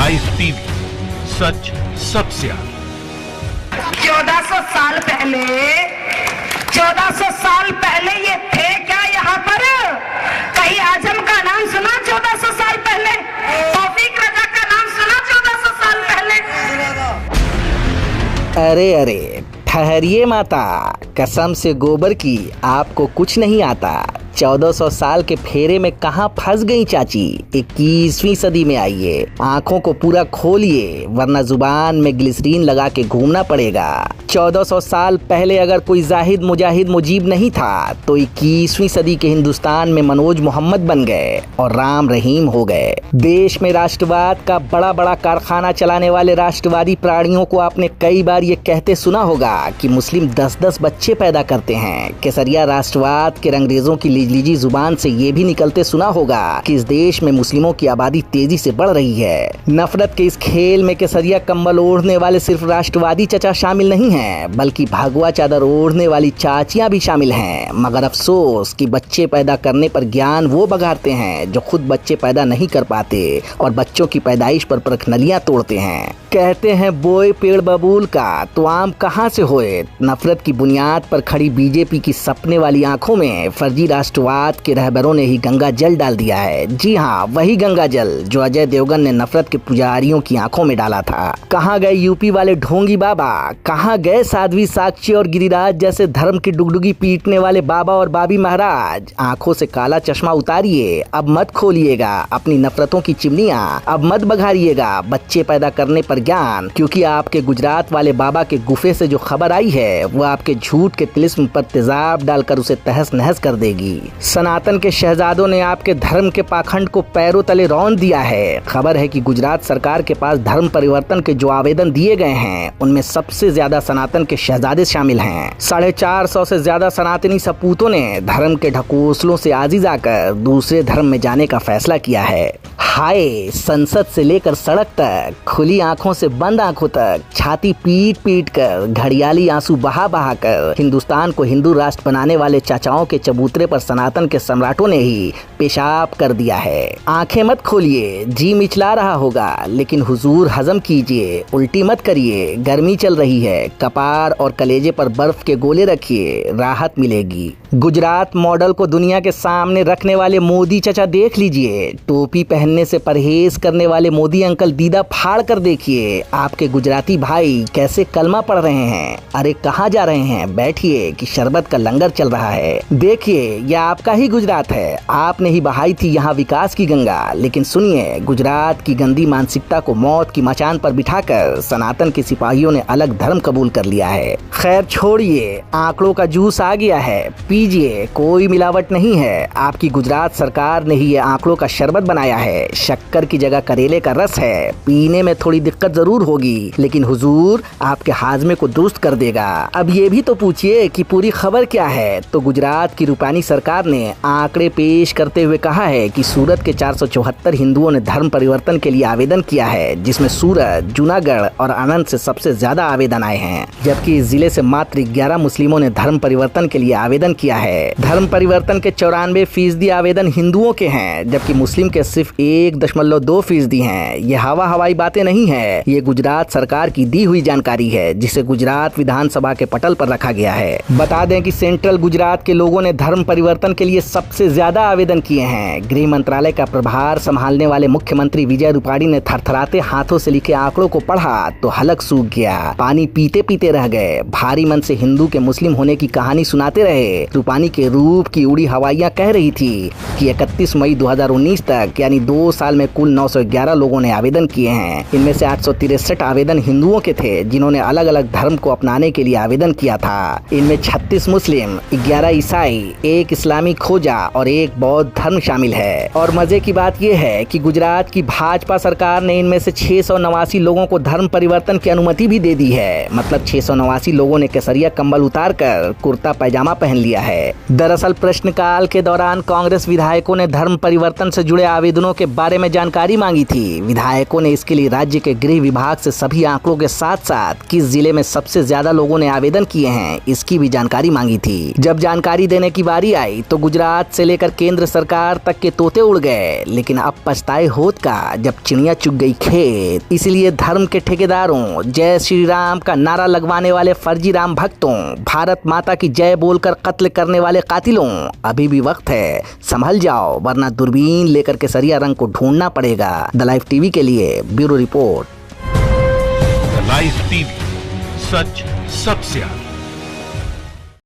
Live TV, सच सबसे आगे। 1400 साल पहले ये थे क्या यहाँ पर? कहीं आजम का नाम सुना 1400 साल पहले? तौफीक रजा का नाम सुना 1400 साल पहले? अरे अरे ठहरिए माता, कसम से गोबर की आपको कुछ नहीं आता। 1400 साल के फेरे में कहाँ फंस गई चाची? 21वीं सदी में आइए, आंखों को पूरा खोलिए, वरना जुबान में ग्लिसरीन लगा के घूमना पड़ेगा। 1400 साल पहले अगर कोई जाहिद मुजाहिद मुजीब नहीं था तो 21वीं सदी के हिंदुस्तान में मनोज मोहम्मद बन गए और राम रहीम हो गए। देश में राष्ट्रवाद का बड़ा बड़ा कारखाना चलाने वाले राष्ट्रवादी प्राणियों को आपने कई बार ये कहते सुना होगा कि मुस्लिम 10-10 बच्चे पैदा करते हैं। केसरिया राष्ट्रवाद के अंग्रेजों की लीजी जुबान से ये भी निकलते सुना होगा कि इस देश में मुस्लिमों की आबादी तेजी से बढ़ रही है। नफरत के इस खेल में केसरिया कंबल ओढ़ने वाले सिर्फ राष्ट्रवादी चचा शामिल नहीं हैं, बल्कि भगवा चादर ओढ़ने वाली चाचियां भी शामिल हैं। मगर अफसोस कि बच्चे पैदा करने पर ज्ञान वो बघारते हैं जो खुद बच्चे पैदा नहीं कर पाते और बच्चों की पैदाइश पर परखनलियां तोड़ते हैं। कहते हैं बोए पेड़ बबूल का तो आम कहाँ से होए। नफरत की बुनियाद पर खड़ी बीजेपी की सपने वाली आंखों में फर्जी राष्ट्रवाद के रहबरों ने ही गंगा जल डाल दिया है। जी हाँ, वही गंगा जल जो अजय देवगन ने नफरत के पुजारियों की आंखों में डाला था। कहाँ गए यूपी वाले ढोंगी बाबा? कहाँ गए साध्वी साक्षी और गिरिराज जैसे धर्म की डुगडुगी पीटने वाले बाबा और बाबी महाराज? आंखों से काला चश्मा उतारिए, अब मत खोलिएगा अपनी नफरतों की चिमनियां, अब मत बघारिएगा बच्चे पैदा करने पर ज्ञान, क्योंकि आपके गुजरात वाले बाबा के गुफे से जो खबर आई है वो आपके झूठ के तिलिस्म पर तेजाब डालकर उसे तहस नहस कर देगी। सनातन के शहजादों ने आपके धर्म के पाखंड को पैरों तले रौंद दिया है। खबर है कि गुजरात सरकार के पास धर्म परिवर्तन के जो आवेदन दिए गए हैं उनमें सबसे ज्यादा सनातन के शहजादे शामिल हैं। 450 से ज्यादा सनातनी सपूतों ने धर्म के ढकोसलों से आजीज आकर दूसरे धर्म में जाने का फैसला किया है। हाय, संसद से लेकर सड़क तक, खुली आंखों से बंद आंखों तक, छाती पीट पीट कर, घड़ियाली आंसू बहा बहा कर हिंदुस्तान को हिंदू राष्ट्र बनाने वाले चाचाओं के चबूतरे पर सनातन के सम्राटों ने ही पेशाब कर दिया है। आंखें मत खोलिए, जी मिचला रहा होगा, लेकिन हुजूर हजम कीजिए, उल्टी मत करिए। गर्मी चल रही है, कपार और कलेजे पर बर्फ के गोले रखिए, राहत मिलेगी। गुजरात मॉडल को दुनिया के सामने रखने वाले मोदी चचा देख लीजिए। टोपी पहनने से परहेज करने वाले मोदी अंकल दीदा फाड़ कर देखिए। आपके गुजराती भाई कैसे कलमा पढ़ रहे हैं। अरे कहाँ जा रहे हैं? बैठिए कि शरबत का लंगर चल रहा है। देखिए, यह आपका ही गुजरात है, आपने ही बहाई थी यहाँ विकास की गंगा। लेकिन सुनिए, गुजरात की गंदी मानसिकता को मौत की मचान पर बिठाकर सनातन के सिपाहियों ने अलग धर्म कबूल कर लिया है। खैर छोड़िए, आंकड़ों का जूस आ गया है, पीजिए, कोई मिलावट नहीं है। आपकी गुजरात सरकार ने ही ये आंकड़ों का शरबत बनाया है। शक्कर की जगह करेले का रस है। पीने में थोड़ी दिक्कत जरूर होगी, लेकिन हुजूर आपके हाजमे को दुरुस्त कर देगा। अब ये भी तो पूछिए कि पूरी खबर क्या है। तो गुजरात की रूपानी सरकार ने आंकड़े पेश करते हुए कहा है कि सूरत के 474 हिंदुओं ने धर्म परिवर्तन के लिए आवेदन किया है, जिसमें सूरत, जूनागढ़ और आनंद से सबसे ज्यादा आवेदन आए हैं। जबकि इस जिले से मात्र 11 मुस्लिमों ने धर्म परिवर्तन के लिए आवेदन किया है। धर्म परिवर्तन के 94% आवेदन हिंदुओं के हैं, जबकि मुस्लिम के सिर्फ 1.2% हैं। ये हवाई बातें नहीं है, ये गुजरात सरकार की दी हुई जानकारी है, जिसे गुजरात विधानसभा के पटल पर रखा गया है। बता दें कि सेंट्रल गुजरात के लोगों ने धर्म परिवर्तन के लिए सबसे ज्यादा आवेदन किए हैं। गृह मंत्रालय का प्रभार संभालने वाले मुख्यमंत्री विजय रूपाणी ने थरथराते हाथों से लिखे आंकड़ों को पढ़ा तो हलक सूख गया, पानी पीते पीते रह गए। भारी मन से हिंदू के मुस्लिम होने की कहानी सुनाते रहे। रूपाणी के रूप की उड़ी हवाइयां कह रही थी कि 31 मई 2019 तक यानी 2 साल में कुल 911 लोगों ने आवेदन किए हैं। इनमें से 863 आवेदन हिंदुओं के थे, जिन्होंने अलग अलग धर्म को अपनाने के लिए आवेदन किया था। इनमें 36 मुस्लिम, 11 ईसाई, 1 इस्लामी खोजा और 1 बौद्ध धर्म शामिल है। और मजे की बात यह है कि गुजरात की भाजपा सरकार ने इनमें से 689 लोगों को धर्म परिवर्तन की अनुमति भी दे दी है। मतलब 689 लोगों ने केसरिया कंबल उतार कर कुर्ता पैजामा पहन लिया है। दरअसल प्रश्नकाल के दौरान कांग्रेस विधायकों ने धर्म परिवर्तन से जुड़े आवेदनों के बारे में जानकारी मांगी थी। विधायकों ने इसके लिए राज्य के गृह विभाग से सभी आंकड़ों के साथ साथ किस जिले में सबसे ज्यादा लोगों ने आवेदन किए हैं इसकी भी जानकारी मांगी थी। जब जानकारी देने की बारी आई तो गुजरात से लेकर केंद्र सरकार तक के तोते उड़ गए, लेकिन अब पछताए होत का जब चिड़िया चुग गई खेत। इसलिए धर्म के ठेकेदारों, जय श्री राम का नारा लगवाने वाले फर्जी राम भक्तों, भारत माता की जय बोलकर कत्ल करने वाले कातिलों, अभी भी वक्त है, संभल जाओ वरना दूरबीन लेकर केसरिया रंग को ढूंढना पड़ेगा। द लाइव टीवी के लिए bureau report. The live TV, सच सबसे आगे।